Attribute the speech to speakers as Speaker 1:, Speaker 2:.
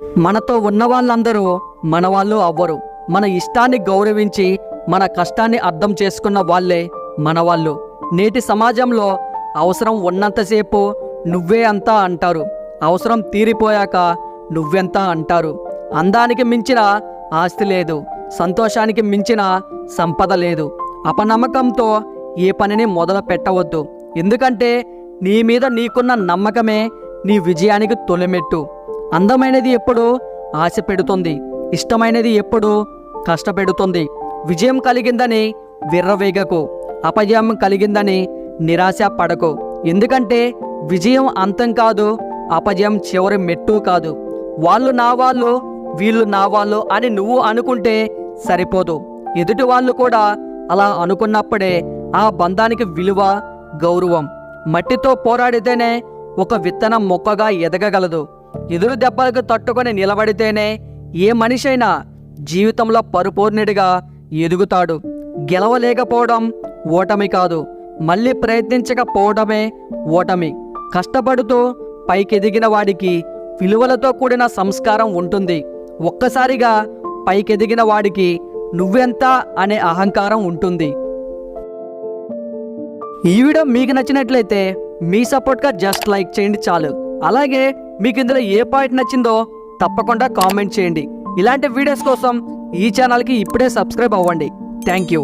Speaker 1: మనతో ఉన్న వాళ్ళందరూ మన వాళ్ళు అవ్వరు. మన ఇష్టాన్ని గౌరవించి మన కష్టాన్ని అర్థం చేసుకున్న వాళ్ళే మన వాళ్ళు. నేటి సమాజంలో అవసరం ఉన్నంతసేపు నువ్వే అంతా అంటారు, అవసరం తీరిపోయాక నువ్వెంత అంటారు. అందానికి మించిన ఆస్తి లేదు, సంతోషానికి మించిన సంపద లేదు. అపనమ్మకంతో ఏ పనిని మొదలు పెట్టవద్దు. ఎందుకంటే నీ మీద నీకున్న నమ్మకమే నీ విజయానికి తొలిమెట్టు. అందమైనది ఎప్పుడు ఆశ పెడుతుంది, ఇష్టమైనది ఎప్పుడు కష్టపెడుతుంది. విజయం కలిగిందని విర్రవేగకు, అపజయం కలిగిందని నిరాశ పడకు. ఎందుకంటే విజయం అంతం కాదు, అపజయం చివరి మెట్టు కాదు. వాళ్ళు నా వాళ్ళు, వీళ్ళు నా వాళ్ళు అని నువ్వు అనుకుంటే సరిపోదు. ఎదుటి వాళ్ళు కూడా అలా అనుకున్నప్పుడే ఆ బంధానికి విలువ, గౌరవం. మట్టితో పోరాడితేనే ఒక విత్తనం మొక్కగా ఎదగగలదు. ఎదురు దెబ్బలకు తట్టుకొని నిలబడితేనే ఏ మనిషైనా జీవితంలో పరిపూర్ణుడిగా ఎదుగుతాడు. గెలవలేకపోవడం ఓటమి కాదు, మళ్ళీ ప్రయత్నించకపోవడమే ఓటమి. కష్టపడుతూ పైకెదిగిన వాడికి విలువలతో కూడిన సంస్కారం ఉంటుంది. ఒక్కసారిగా పైకెదిగిన వాడికి నువ్వెంత అనే అహంకారం ఉంటుంది. ఈ వీడియో మీకు నచ్చినట్లయితే మీ సపోర్ట్గా జస్ట్ లైక్ చేయండి చాలు. అలాగే మీకు ఇందులో ఏ పాయింట్ నచ్చిందో తప్పకుండా కామెంట్ చేయండి. ఇలాంటి వీడియోస్ కోసం ఈ ఛానల్కి ఇప్పుడే సబ్స్క్రైబ్ అవ్వండి. Thank you.